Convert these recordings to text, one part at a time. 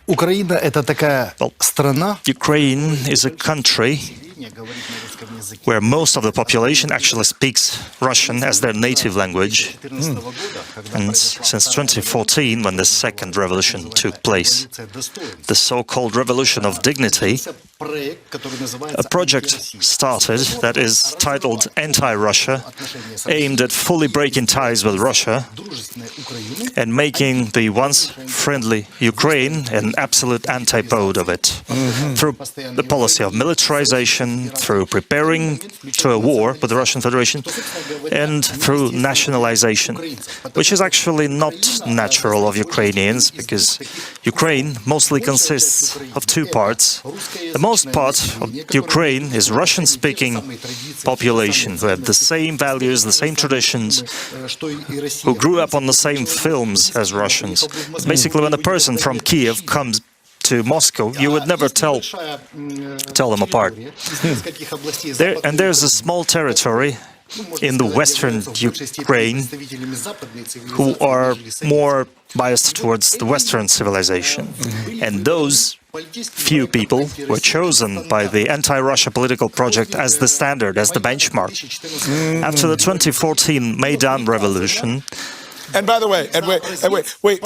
Украина — это такая страна, Ukraine is a country where most of the population actually speaks Russian as their native language. And since 2014, when the second revolution took place, the so-called Revolution of Dignity, a project started that is titled Anti-Russia, aimed at fully breaking ties with Russia and making the once friendly Ukraine an absolute antipode of it, through the policy of militarization, through preparing to a war with the Russian Federation, and through nationalization, which is actually not natural of Ukrainians, because Ukraine mostly consists of two parts. The most part of Ukraine is Russian-speaking population, who have the same values, the same traditions, who grew up on the same films as Russians. Basically, when a person from Kiev comes to Moscow, you would never tell them apart. There's a small territory in the western Ukraine who are more biased towards the Western civilization. And those few people were chosen by the anti-Russia political project as the standard, as the benchmark. After the 2014 Maidan revolution, and by the way, wait.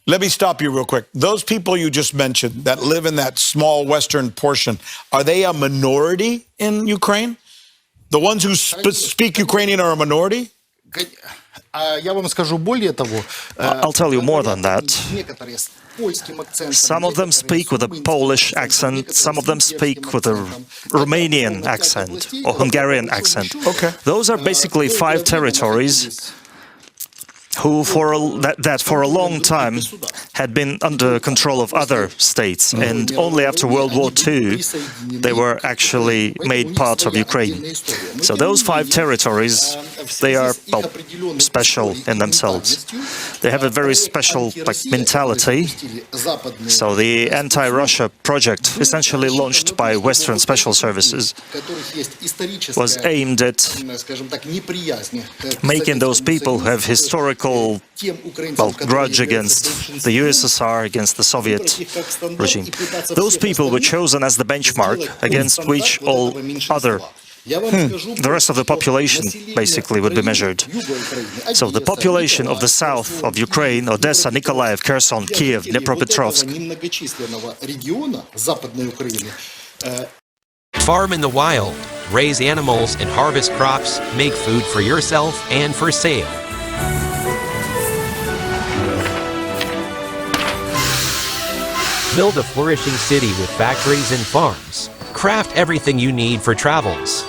Let me stop you real quick. Those people you just mentioned that live in that small western portion, are they a minority in Ukraine? The ones who speak Ukrainian are a minority? I'll tell you more than that. Some of them speak with a Polish accent, some of them speak with a Romanian accent or Hungarian accent. Okay. Those are basically 5 territories who for a long time had been under control of other states, and only after World War II they were actually made part of Ukraine. So those 5 territories, they are special in themselves. They have a very special mentality. So the anti-Russia project, essentially launched by Western special services, was aimed at making those people who have historical grudge against the USSR, against the Soviet regime. Those people were chosen as the benchmark against which all other the rest of the population basically would be measured. So the population of the south of Ukraine, Odessa, Nikolaev, Kherson, Kiev, Dnipropetrovsk. Farm in the wild, raise animals and harvest crops, make food for yourself and for sale. Build a flourishing city with factories and farms. Craft everything you need for travels.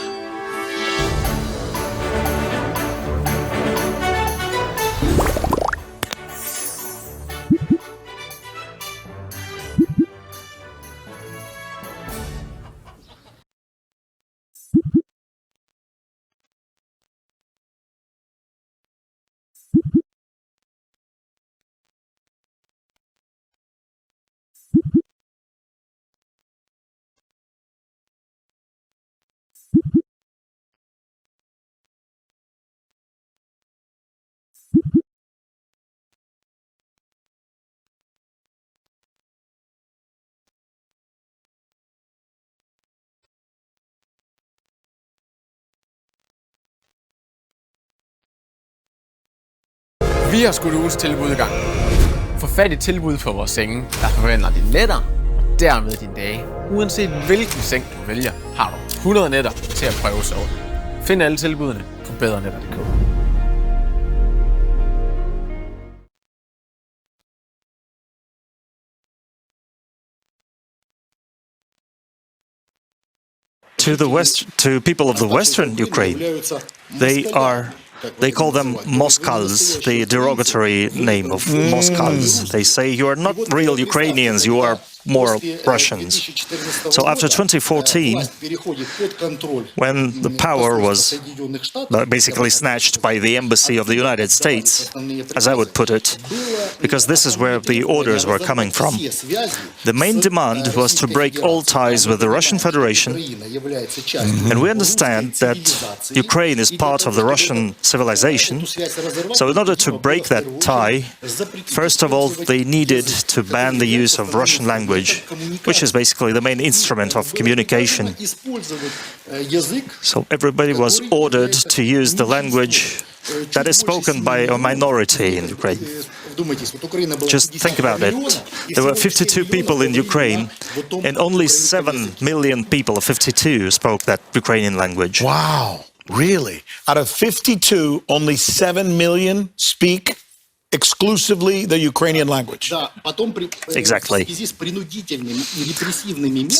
Vi har skudt ugens tilbud i gang. Få fat i tilbud på vores senge, der forvandler dine nætter og dermed dine dage. Uanset hvilken seng du vælger, har du 100 nætter til at prøve at sove. Find alle tilbudene på bedrenetter.dk. To people of the western Ukraine, they call them Moskals, the derogatory name of Moskals. They say you are not real Ukrainians, you are more Russians. So after 2014, when the power was basically snatched by the embassy of the United States, as I would put it, because this is where the orders were coming from, the main demand was to break all ties with the Russian Federation, and we understand that Ukraine is part of the Russian civilization. So in order to break that tie, first of all, they needed to ban the use of Russian language, which is basically the main instrument of communication. So everybody was ordered to use the language that is spoken by a minority in Ukraine. Just think about it. There were 52 people in Ukraine, and only 7 million people of 52 spoke that Ukrainian language. Wow, really? Out of 52, only 7 million speak exclusively the Ukrainian language. Exactly.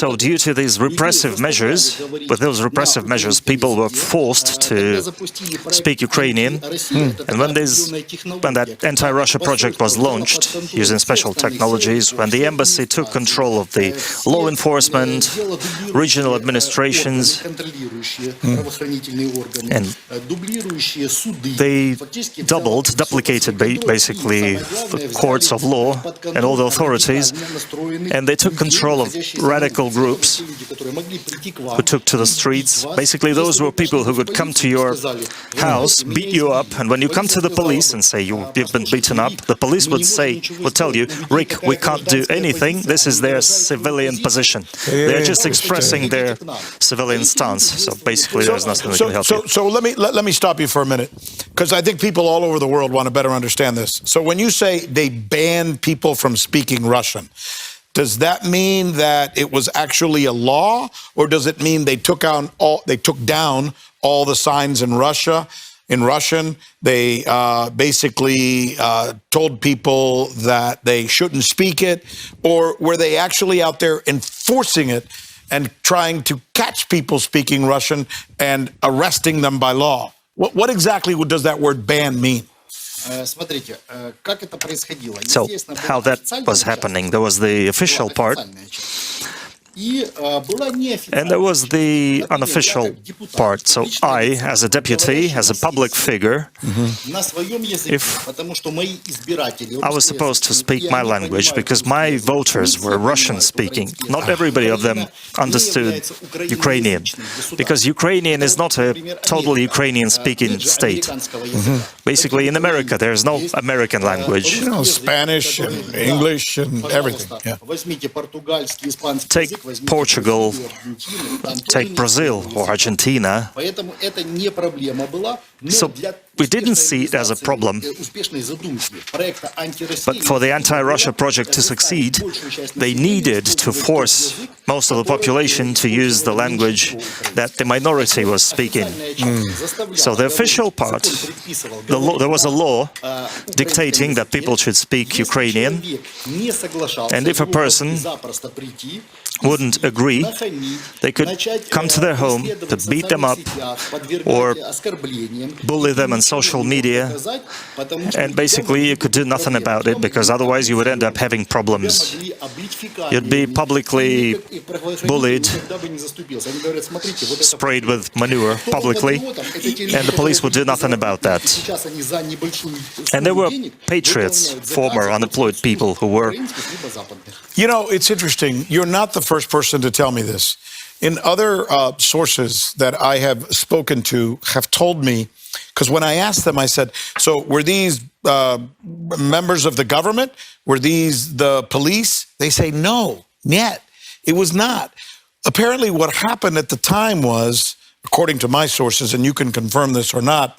So due to these repressive measures, with those repressive measures, people were forced to speak Ukrainian. And when that anti-Russia project was launched, using special technologies, when the embassy took control of the law enforcement, regional administrations, and they duplicated basically the courts of law and all the authorities, and they took control of radical groups who took to the streets. Basically, those were people who would come to your house, beat you up, and when you come to the police and say you've been beaten up, the police would tell you, Rick, we can't do anything, this is their civilian position. They're just expressing their civilian stance, so basically there's nothing that can help you. So let me stop you for a minute, because I think people all over the world want to better understand this. So when you say they banned people from speaking Russian, does that mean that it was actually a law, or does it mean they took down all the signs in Russia? In Russian, they basically told people that they shouldn't speak it, or were they actually out there enforcing it and trying to catch people speaking Russian and arresting them by law? What exactly does that word ban mean? So, how that was happening, there was the official part, and there was the unofficial part. So I, as a deputy, as a public figure, if I was supposed to speak my language, because my voters were Russian-speaking, not everybody of them understood Ukrainian, because Ukrainian is not a totally Ukrainian-speaking state. Basically, in America, there is no American language. You know, Spanish and English and everything. Yeah. Take Portugal, take Brazil or Argentina. So we didn't see it as a problem. But for the anti-Russia project to succeed, they needed to force most of the population to use the language that the minority was speaking. So the official part, there was a law dictating that people should speak Ukrainian, and if a person wouldn't agree, they could come to their home to beat them up or bully them on social media, and basically you could do nothing about it, because otherwise you would end up having problems. You'd be publicly bullied, sprayed with manure publicly, and the police would do nothing about that. And there were patriots, former unemployed people who were... You know, it's interesting. You're not the first person to tell me this. In other sources that I have spoken to have told me, because when I asked them, I said, so were these members of the government? Were these the police? They say, no, yet. It was not. Apparently what happened at the time was, according to my sources, and you can confirm this or not,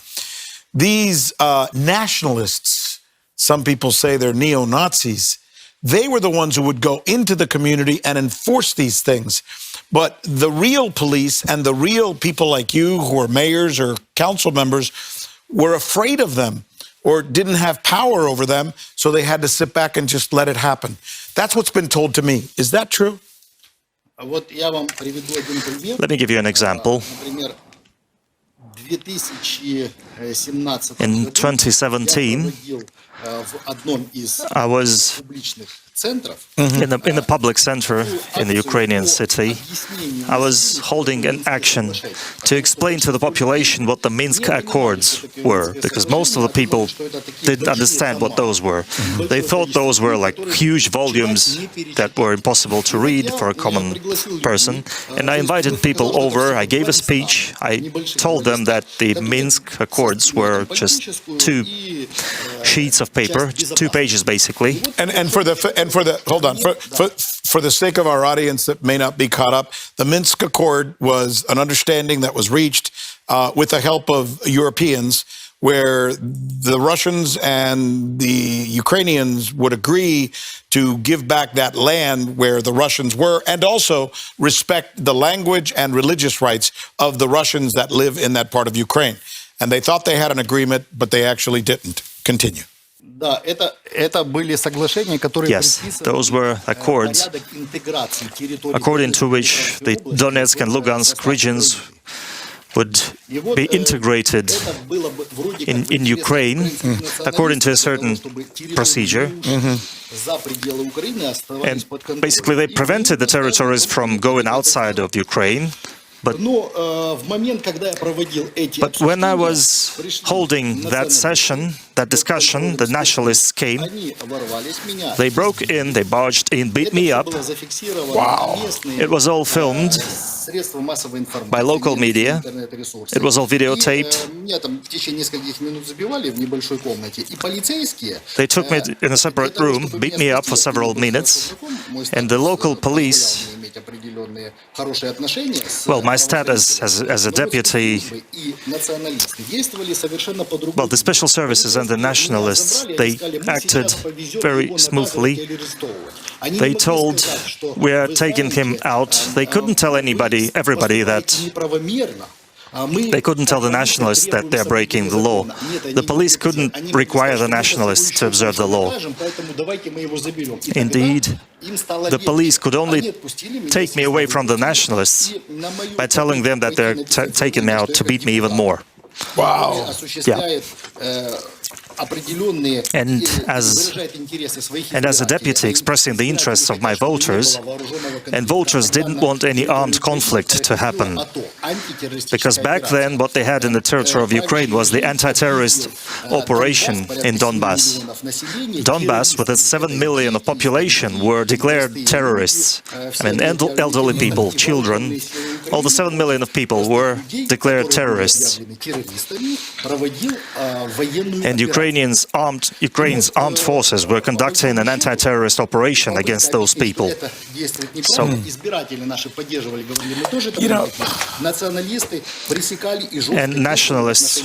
these nationalists, some people say they're neo-Nazis, they were the ones who would go into the community and enforce these things. But the real police and the real people like you who are mayors or council members were afraid of them or didn't have power over them, so they had to sit back and just let it happen. That's what's been told to me. Is that true? Let me give you an example. In 2017, I was in the public center in the Ukrainian city. I was holding an action to explain to the population what the Minsk Accords were, because most of the people didn't understand what those were. They thought those were like huge volumes that were impossible to read for a common person. And I invited people over, I gave a speech, I told them that the Minsk Accords were just 2 sheets of paper, 2 pages basically. And for the sake of our audience that may not be caught up, the Minsk Accord was an understanding that was reached with the help of Europeans, where the Russians and the Ukrainians would agree to give back that land where the Russians were, and also respect the language and religious rights of the Russians that live in that part of Ukraine. And they thought they had an agreement, but they actually didn't. Continue. Yes, those were accords according to which the Donetsk and Lugansk regions would be integrated in Ukraine according to a certain procedure. And basically they prevented the territories from going outside of Ukraine. But when I was holding that session, that discussion, the nationalists came. They broke in, they barged in, beat me up. Wow. It was all filmed by local media. It was all videotaped. They took me in a separate room, beat me up for several minutes, and the local police, well, my status as a deputy, well, the special services and the nationalists, they acted very smoothly. They told, we are taking him out. They couldn't tell everybody that. They couldn't tell the nationalists that they're breaking the law. The police couldn't require the nationalists to observe the law. Indeed, the police could only take me away from the nationalists by telling them that they're taking me out to beat me even more. Wow. Yeah. And as a deputy expressing the interests of my voters, and voters didn't want any armed conflict to happen, because back then what they had in the territory of Ukraine was the anti-terrorist operation in Donbass. Donbass, with its 7 million of population, were declared terrorists. I mean, elderly people, children, all the 7 million of people were declared terrorists. And Ukraine's armed forces were conducting an anti-terrorist operation against those people. So, and nationalists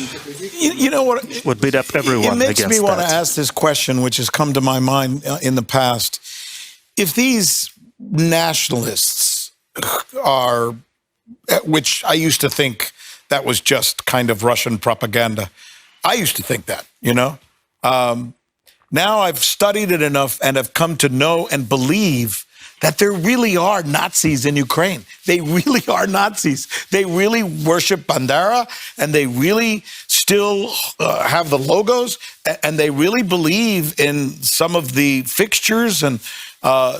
would beat up everyone against that. It makes me want to ask this question, which has come to my mind in the past. If these nationalists are, which I used to think that was just kind of Russian propaganda. I used to think that, you know. Now I've studied it enough and have come to know and believe that there really are Nazis in Ukraine. They really are Nazis. They really worship Bandera, and they really still have the logos, and they really believe in some of the fixtures and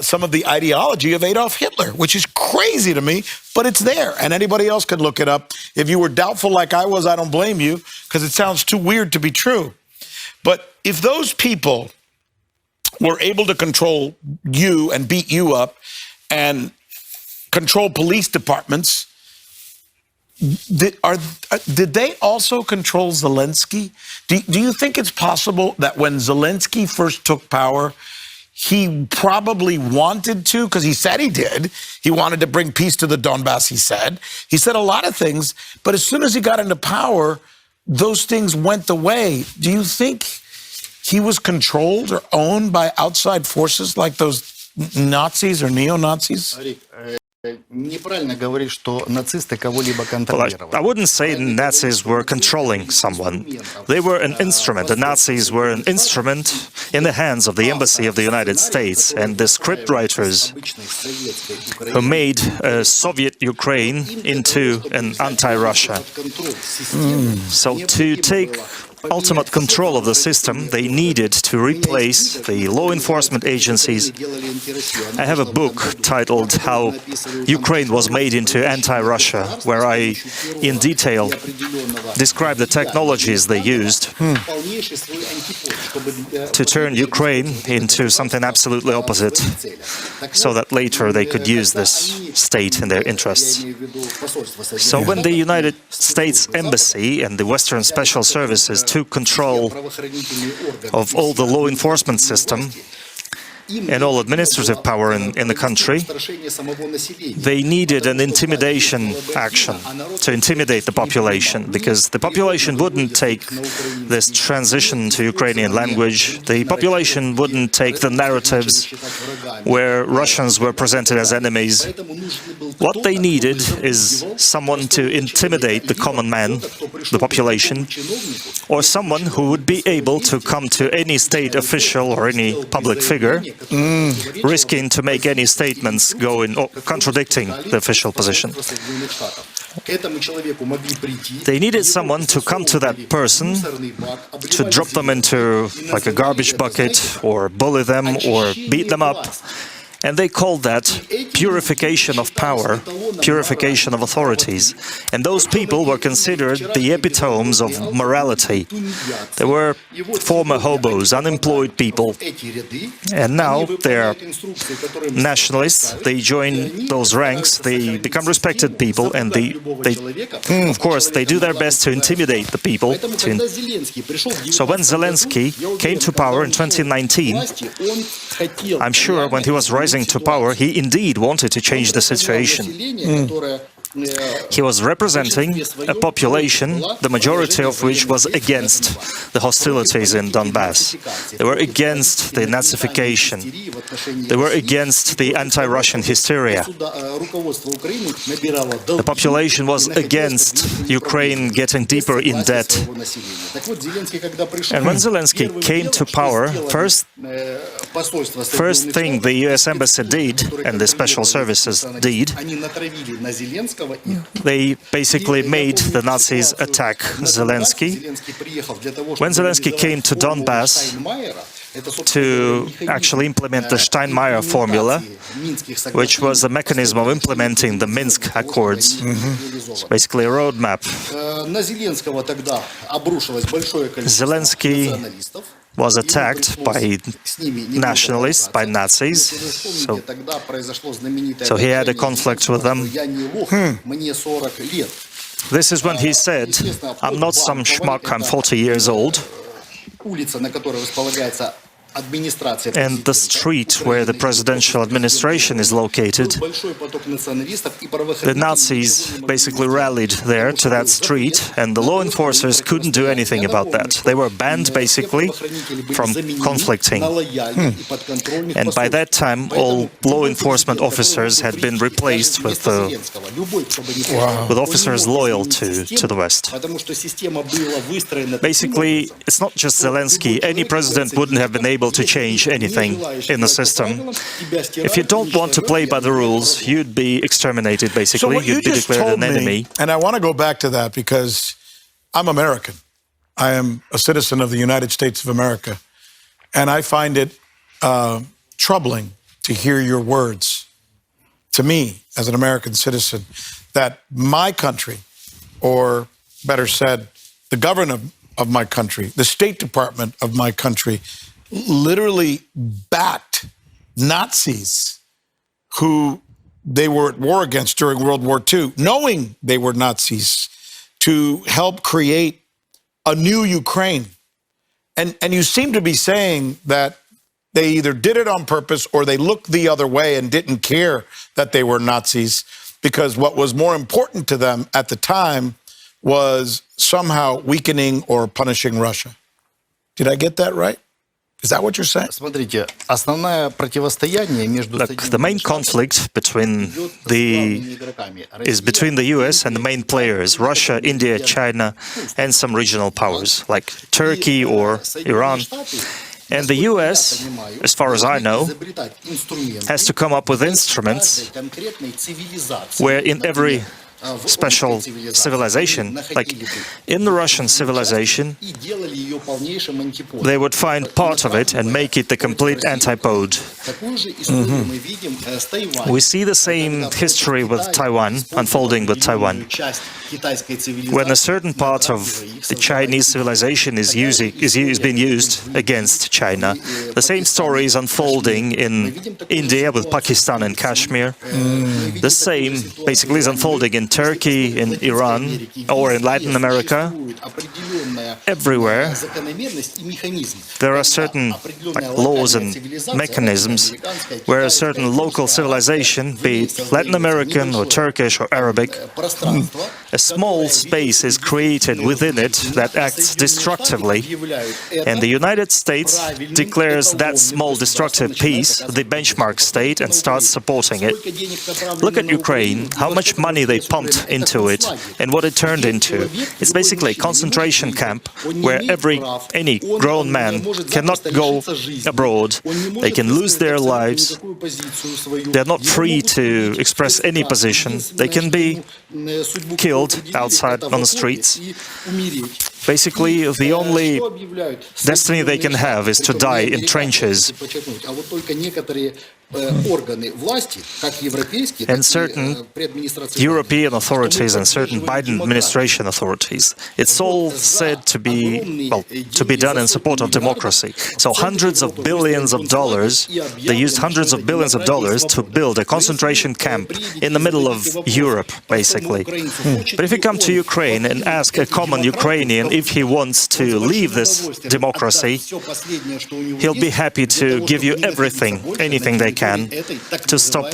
some of the ideology of Adolf Hitler, which is crazy to me, but it's there, and anybody else could look it up. If you were doubtful like I was, I don't blame you, because it sounds too weird to be true. But if those people were able to control you and beat you up and control police departments, did they also control Zelensky? Do you think it's possible that when Zelensky first took power, he probably wanted to, because he said he did. He wanted to bring peace to the Donbass, he said. He said a lot of things, but as soon as he got into power, those things went away. Do you think he was controlled or owned by outside forces like those Nazis or neo-Nazis? Well, I wouldn't say Nazis were controlling someone. They were an instrument. The Nazis were an instrument in the hands of the Embassy of the United States and the scriptwriters who made Soviet Ukraine into an anti-Russia. So to take ultimate control of the system, they needed to replace the law enforcement agencies. I have a book titled How Ukraine was made into anti-Russia, where I, in detail, describe the technologies they used to turn Ukraine into something absolutely opposite, so that later they could use this state in their interests. So when the United States Embassy and the Western Special Services took control of all the law enforcement system and all administrative power in the country, they needed an intimidation action to intimidate the population, because the population wouldn't take this transition to Ukrainian language, the population wouldn't take the narratives where Russians were presented as enemies. What they needed is someone to intimidate the common man, the population, or someone who would be able to come to any state official or any public figure, risking to make any statements going or contradicting the official position. They needed someone to come to that person, to drop them into like a garbage bucket, or bully them, or beat them up. And they called that purification of power, purification of authorities. And those people were considered the epitomes of morality. They were former hobos, unemployed people. And now they're nationalists. They join those ranks, they become respected people, and of course, they do their best to intimidate the people. So when Zelensky came to power in 2019, I'm sure when he was rising to power, he indeed wanted to change the situation. He was representing a population, the majority of which was against the hostilities in Donbass. They were against the Nazification. They were against the anti-Russian hysteria. The population was against Ukraine getting deeper in debt. And when Zelensky came to power, first thing the US Embassy did, and the special services did, they basically made the Nazis attack Zelensky. When Zelensky came to Donbass to actually implement the Steinmeier formula, which was a mechanism of implementing the Minsk Accords, it's basically a roadmap. Zelensky was attacked by nationalists, by Nazis, so he had a conflict with them. This is when he said, "I'm not some schmuck, I'm 40 years old." And the street where the presidential administration is located, the Nazis basically rallied there to that street, and the law enforcers couldn't do anything about that. They were banned basically from conflicting. And by that time, all law enforcement officers had been replaced with officers loyal to the West. Basically, it's not just Zelensky. Any president wouldn't have been able to change anything in the system. If you don't want to play by the rules, you'd be exterminated, basically. So you'd be declared an enemy. And I want to go back to that because I'm American. I am a citizen of the United States of America. And I find it troubling to hear your words to me as an American citizen that my country, or better said, the government of my country, the State Department of my country, literally backed Nazis who they were at war against during World War II, knowing they were Nazis, to help create a new Ukraine. And you seem to be saying that they either did it on purpose or they looked the other way and didn't care that they were Nazis, because what was more important to them at the time was somehow weakening or punishing Russia. Did I get that right? Is that what you're saying? Look, the main conflict is between the US and the main players, Russia, India, China, and some regional powers like Turkey or Iran. And the US, as far as I know, has to come up with instruments where in every special civilization, like in the Russian civilization, they would find part of it and make it the complete antipode. We see the same history with Taiwan, unfolding with Taiwan. When a certain part of the Chinese civilization is being used against China, the same story is unfolding in India with Pakistan and Kashmir. The same basically is unfolding in Turkey, in Iran, or in Latin America. Everywhere, there are certain laws and mechanisms where a certain local civilization, be it Latin American or Turkish or Arabic, a small space is created within it that acts destructively, and the United States declares that small destructive piece the benchmark state and starts supporting it. Look at Ukraine, how much money they pumped into it and what it turned into. It's basically a concentration camp where any grown man cannot go abroad. They can lose their lives. They're not free to express any position. They can be killed outside on the streets. Basically, the only destiny they can have is to die in trenches. And certain European authorities and certain Biden administration authorities, it's all said to be, to be done in support of democracy. So hundreds of billions of dollars, they used hundreds of billions of dollars to build a concentration camp in the middle of Europe, basically. But if you come to Ukraine and ask a common Ukrainian if he wants to leave this democracy, he'll be happy to give you everything, anything they can, to stop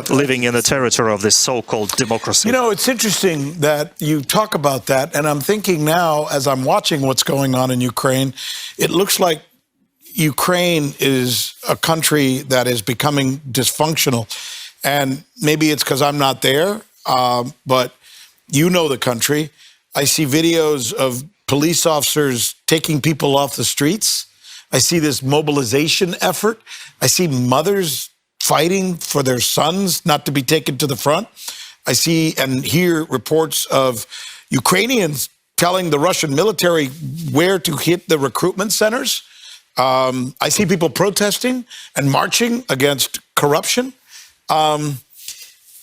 living in the territory of this so-called democracy. You know, it's interesting that you talk about that, and I'm thinking now, as I'm watching what's going on in Ukraine, it looks like Ukraine is a country that is becoming dysfunctional. And maybe it's because I'm not there, but you know the country. I see videos of police officers taking people off the streets. I see this mobilization effort. I see mothers fighting for their sons not to be taken to the front. I see and hear reports of Ukrainians telling the Russian military where to hit the recruitment centers. I see people protesting and marching against corruption.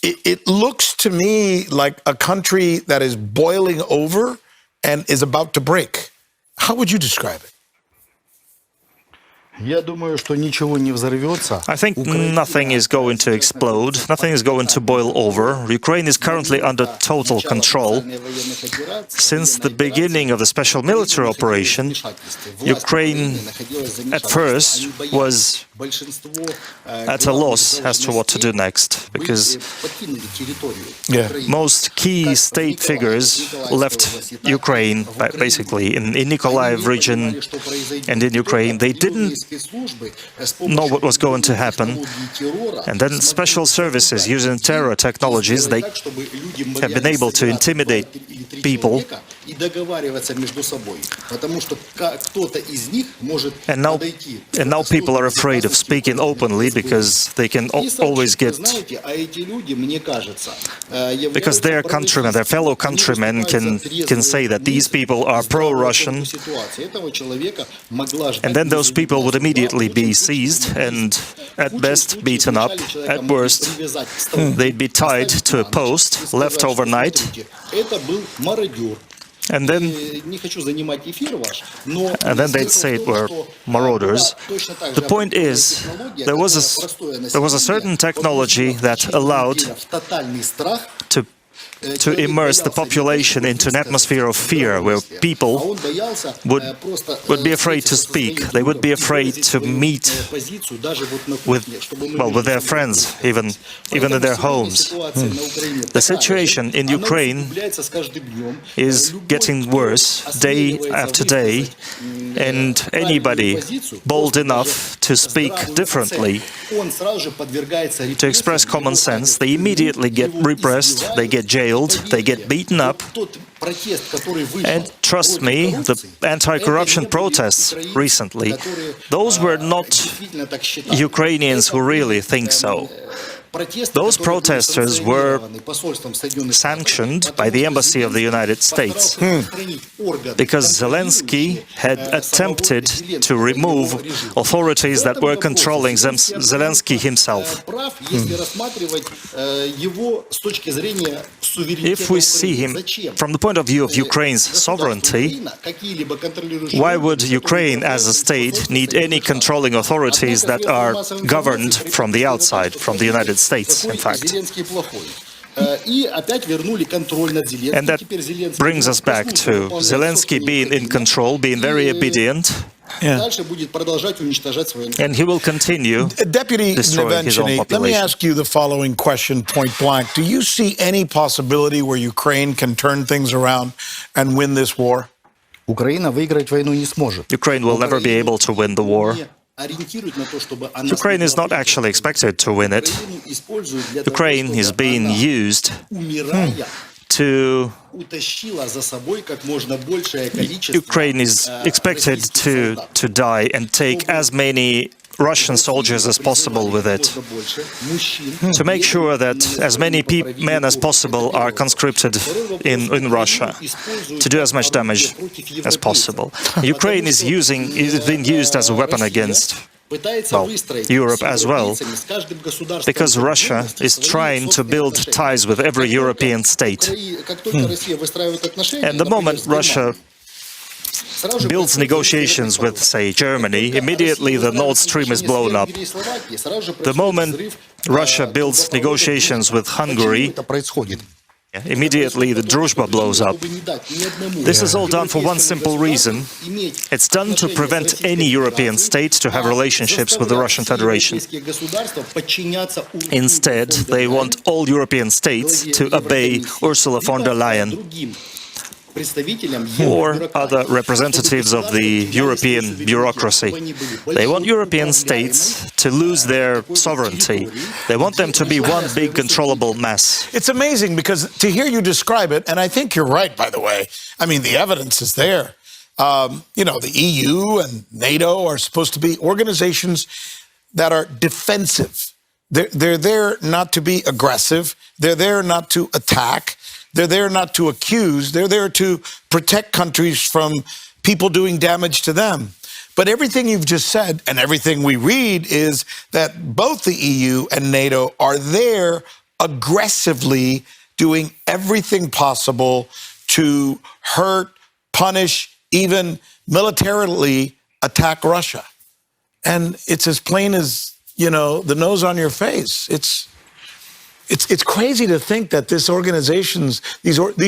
It looks to me like a country that is boiling over and is about to break. How would you describe it? I think nothing is going to explode, nothing is going to boil over. Ukraine is currently under total control. Since the beginning of the special military operation, Ukraine at first was at a loss as to what to do next, because most key state figures left Ukraine, basically in Nikolaev region and in Ukraine. They didn't know what was going to happen, and then special services using terror technologies, they have been able to intimidate people, and now people are afraid of speaking openly because they can always get, because their countrymen, their fellow countrymen can say that these people are pro-Russian, and then those people would immediately be seized and at best beaten up, at worst they'd be tied to a post, left overnight, and then they'd say it were marauders. The point is, there was a certain technology that allowed to immerse the population into an atmosphere of fear, where people would be afraid to speak. They would be afraid to meet with their friends, even in their homes. The situation in Ukraine is getting worse day after day, and anybody bold enough to speak differently, to express common sense, they immediately get repressed, they get jailed, they get beaten up. And trust me, the anti-corruption protests recently, those were not Ukrainians who really think so. Those protesters were sanctioned by the embassy of the United States because Zelensky had attempted to remove authorities that were controlling Zelensky himself. If we see him from the point of view of Ukraine's sovereignty, why would Ukraine as a state need any controlling authorities that are governed from the outside, from the United States, in fact? And that brings us back to Zelensky being in control, being very obedient. Yeah. And he will continue Deputy destroying his own Nevenchiny, population. let me ask you the following question point blank. Do you see any possibility where Ukraine can turn things around and win this war? Украина выиграть войну не сможет. Ukraine will never be able to win the war. Ukraine is not actually expected to win it. Ukraine is being used to... Ukraine is expected to die and take as many Russian soldiers as possible with it, to make sure that as many men as possible are conscripted in Russia, to do as much damage as possible. Ukraine is being used as a weapon against, well, Europe as well, because Russia is trying to build ties with every European state. And the moment Russia builds negotiations with, say, Germany, immediately the Nord Stream is blown up. The moment Russia builds negotiations with Hungary, immediately the Druzhba blows up. This is all done for one simple reason. It's done to prevent any European state to have relationships with the Russian Federation. Instead, they want all European states to obey Ursula von der Leyen or other representatives of the European bureaucracy. They want European states to lose their sovereignty. They want them to be one big controllable mass. It's amazing because to hear you describe it, and I think you're right, by the way, I mean, the evidence is there. The EU and NATO are supposed to be organizations that are defensive. They're there not to be aggressive. They're there not to attack. They're there not to accuse. They're there to protect countries from people doing damage to them. But everything you've just said and everything we read is that both the EU and NATO are there aggressively doing everything possible to hurt, punish, even militarily attack Russia. And it's as plain as, the nose on your face. It's crazy to think that these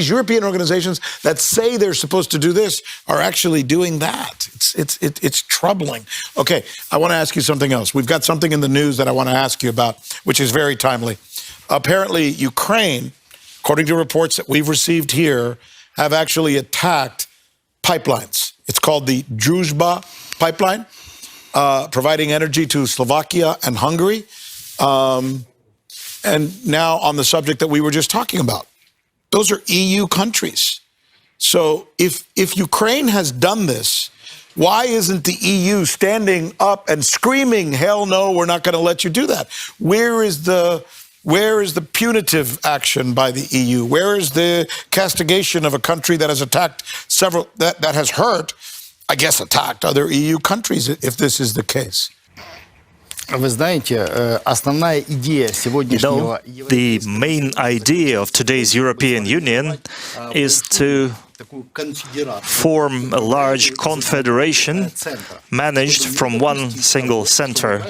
European organizations that say they're supposed to do this are actually doing that. It's troubling. Okay, I want to ask you something else. We've got something in the news that I want to ask you about, which is very timely. Apparently, Ukraine, according to reports that we've received here, have actually attacked pipelines. It's called the Druzhba pipeline, providing energy to Slovakia and Hungary. And now on the subject that we were just talking about, those are EU countries. So if Ukraine has done this, why isn't the EU standing up and screaming, hell no, we're not going to let you do that? Where is the punitive action by the EU? Where is the castigation of a country that has attacked that has hurt, I guess, attacked other EU countries if this is the case? Вы знаете, основная идея сегодняшнего... The main idea of today's European Union is to form a large confederation managed from one single center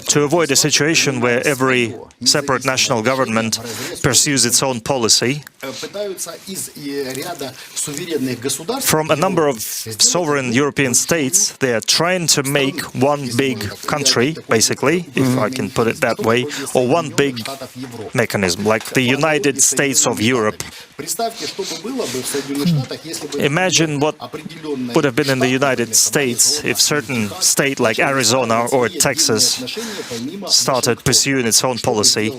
to avoid a situation where every separate national government pursues its own policy. From a number of sovereign European states, they are trying to make one big country, basically, if I can put it that way, or one big mechanism, like the United States of Europe. Imagine what would have been in the United States if certain state like Arizona or Texas started pursuing its own policy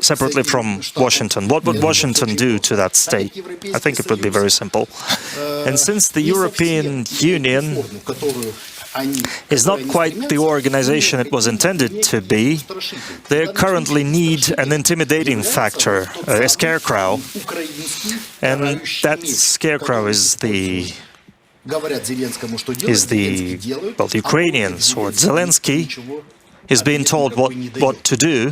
separately from Washington. What would Washington do to that state? I think it would be very simple. And since the European Union is not quite the organization it was intended to be. They currently need an intimidating factor, a scarecrow, and that scarecrow is the Ukrainians, or Zelensky is being told what to do.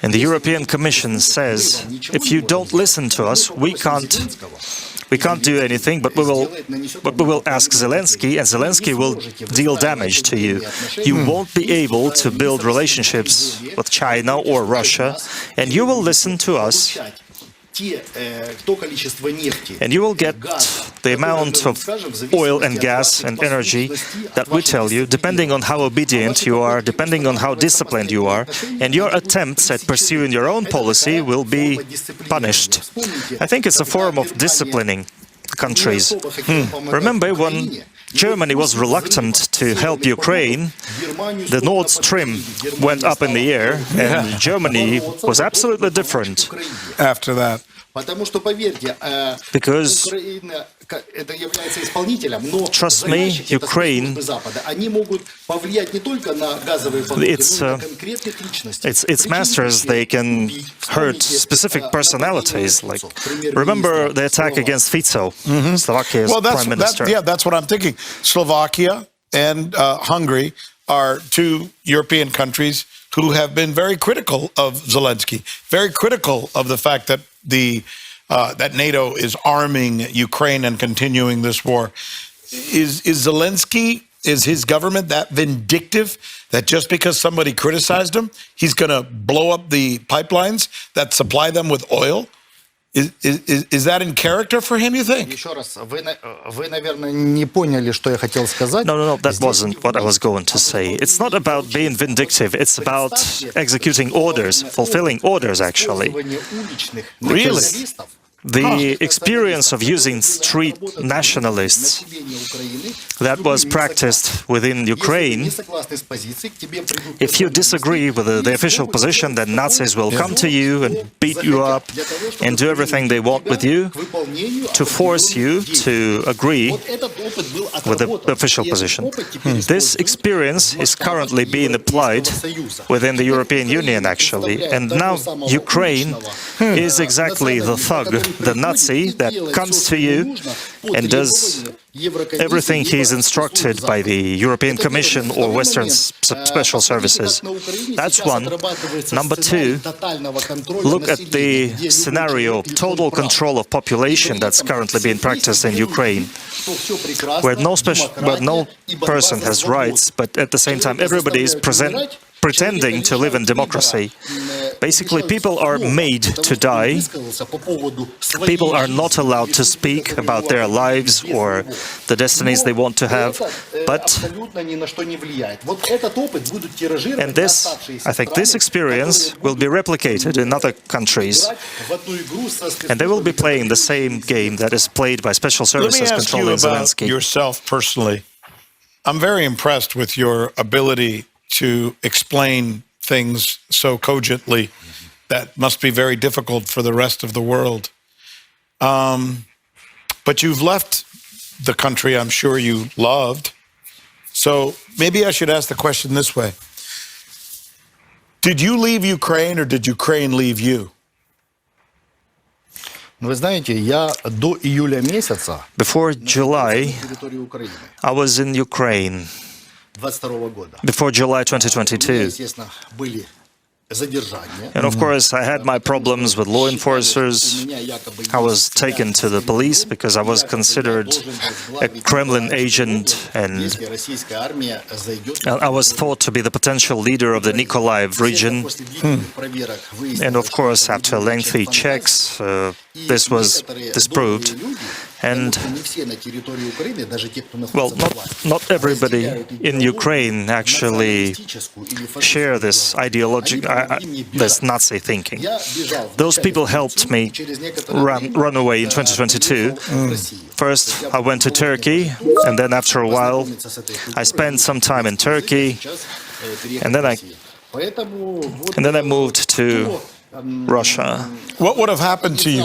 And the European Commission says, if you don't listen to us, we can't do anything, but we will ask Zelensky, and Zelensky will deal damage to you. You won't be able to build relationships with China or Russia, and you will listen to us, and you will get the amount of oil and gas and energy that we tell you, depending on how obedient you are, depending on how disciplined you are, and your attempts at pursuing your own policy will be punished. I think it's a form of disciplining countries. Remember when Germany was reluctant to help Ukraine, the Nord Stream went up in the air, and Germany was absolutely different after that. Because, trust me, Ukraine, its masters, they can hurt specific personalities. Like, remember the attack against Fico, Slovakia's prime minister. That's what I'm thinking. Slovakia and Hungary are two European countries who have been very critical of Zelensky, very critical of the fact that that NATO is arming Ukraine and continuing this war. Is Zelensky, is his government that vindictive that just because somebody criticized him, he's going to blow up the pipelines that supply them with oil? Is that in character for him, you think? No, that wasn't what I was going to say. It's not about being vindictive, it's about executing orders, fulfilling orders, actually. Really? The experience of using street nationalists that was practiced within Ukraine, if you disagree with the official position, then Nazis will come to you and beat you up and do everything they want with you to force you to agree with the official position. This experience is currently being applied within the European Union, actually. And now Ukraine is exactly the thug, the Nazi that comes to you and does everything he's instructed by the European Commission or Western special services. That's one. Number two, look at the scenario of total control of population that's currently being practiced in Ukraine, where no person has rights, but at the same time everybody is pretending to live in democracy. Basically, people are made to die. People are not allowed to speak about their lives or the destinies they want to have. And this, I think, this experience will be replicated in other countries. And they will be playing the same game that is played by special services controlling Zelensky. Let me ask you about yourself personally. I'm very impressed with your ability to explain things so cogently that must be very difficult for the rest of the world. But you've left the country I'm sure you loved. So maybe I should ask the question this way. Did you leave Ukraine or did Ukraine leave you? Before July, I was in Ukraine. Before July 2022. And of course, I had my problems with law enforcers. I was taken to the police because I was considered a Kremlin agent, and I was thought to be the potential leader of the Nikolaev region. And of course, after lengthy checks, this was disproved. And, well, not everybody in Ukraine actually share this this Nazi thinking. Those people helped me run away in 2022. First, I went to Turkey, and then after a while, I spent some time in Turkey, and then I moved to Russia. What would have happened to you?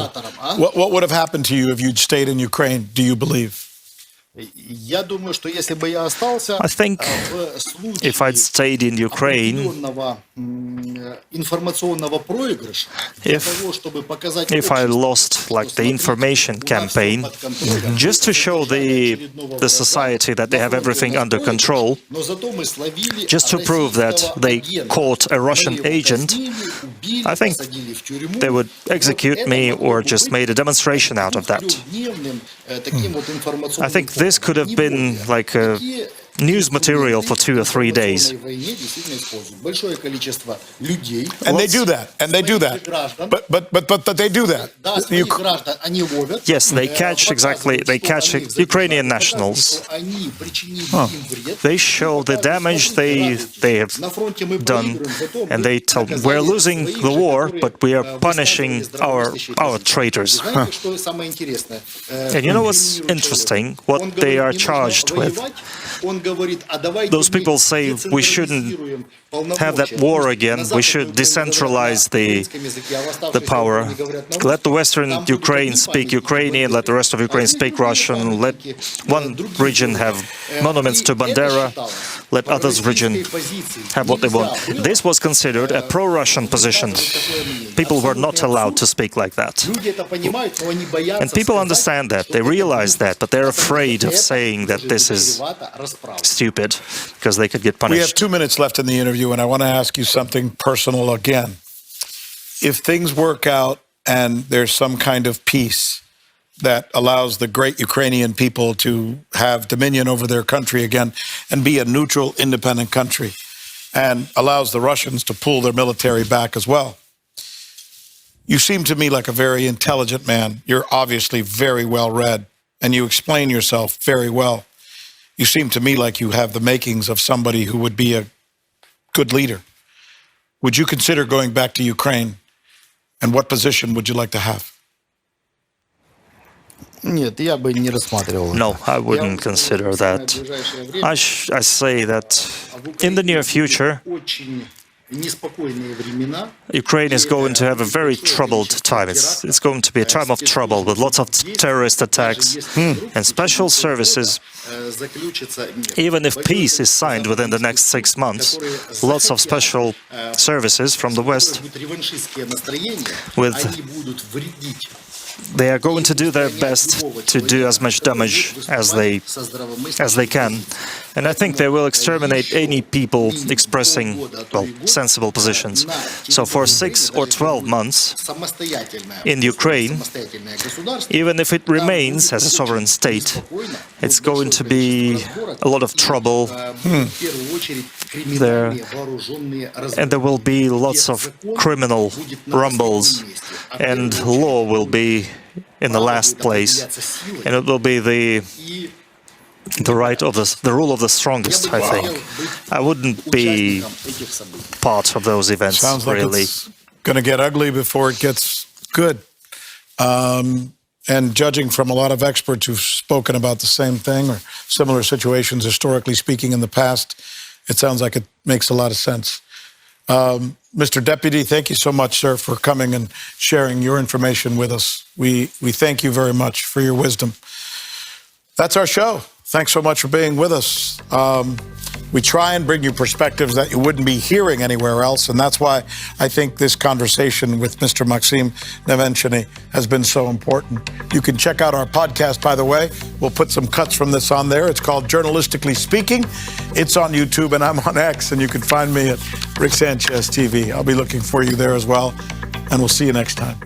What would have happened to you if you'd stayed in Ukraine, do you believe? Я думаю, что если бы я остался, I think в случае if I'd stayed in Ukraine, определенного информационного проигрыша, для If- того, чтобы показать if I обществу, lost like the information campaign, just to show the society that they have everything under control, но зато мы словили just to prove that they агента. caught a Russian Мы его agent, казнили, убили, I think посадили в тюрьму. they would execute Вот me это могло or бы just быть made a demonstration out of that. трехдневным, таким вот информационным I think this could have фоном. been Не like a более. news material for 2 or 3 days. В войне действительно используют большое количество людей. And they do that. And they do that. Граждан. But they do that. Да, своих граждан они ловят. Yes, they catch показывают, they что catch они Ukrainian показывают, nationals. что они причинили им вред. They show the damage they have На фронте мы done, проигрываем, зато and мы they tell наказали we're losing своих the же, war, которые, but we are высказывали punishing здравомыслящие our позиции. traitors. Знаете, что самое интересное? And you know what's interesting? What Он they говорит, are не нужно charged with. воевать. Он говорит, а давайте Those мы people say we shouldn't децентрализируем have that полномочия. war На again. We Западной should Украине decentralize говорят на the украинском языке, а в оставшейся power. Украине говорят на Let русском. the Western Там будут Ukraine одни speak памятники Ukrainian, let the rest of Ukraine speak Russian, let one region have monuments to Bandera, let others region have what they want. This was considered a pro-Russian position. People were not allowed to speak like that. Люди это понимают, но они боятся And people сказать, understand that, что they это realize that, but they're afraid of это saying that this is чревато расправой. stupid because they could get We have punished. 2 minutes left in the interview, and I want to ask you something personal again. If things work out and there's some kind of peace that allows the great Ukrainian people to have dominion over their country again and be a neutral, independent country, and allows the Russians to pull their military back as well, you seem to me like a very intelligent man. You're obviously very well read, and you explain yourself very well. You seem to me like you have the makings of somebody who would be a good leader. Would you consider going back to Ukraine? And what position would you like to have? Нет, я бы не рассматривал. No, I wouldn't consider that. I say that in the near future, Очень неспокойные времена. Ukraine is going to have a very troubled time. It's going to be a time of trouble with lots of terrorist attacks and special services. Заключится мир. Even if peace is signed within the next 6 months, lots of special services from the West, Будут реваншистские настроения, With- они будут вредить they are going to do their best to do as much damage as they can. And I think they will exterminate any people expressing, well, sensible positions. So for 6 or 12 months, in Ukraine, even if it remains as a sovereign state, it's going to be a lot of trouble there, and there will be lots of criminal rumbles, and law will be in the last place, and it will be the rule of the strongest, I think. I wouldn't be part of those events, Sounds like really. it's going to get ugly before it gets good. And judging from a lot of experts who've spoken about the same thing or similar situations, historically speaking, in the past, it sounds like it makes a lot of sense. Mr. Deputy, thank you so much, sir, for coming and sharing your information with us. We thank you very much for your wisdom. That's our show. Thanks so much for being with us. We try and bring you perspectives that you wouldn't be hearing anywhere else, and that's why I think this conversation with Mr. Maxim Nevenchiny has been so important. You can check out our podcast, by the way. We'll put some cuts from this on there. It's called Journalistically Speaking. It's on YouTube, and I'm on X, and you can find me at Rick Sanchez TV. I'll be looking for you there as well, and we'll see you next time.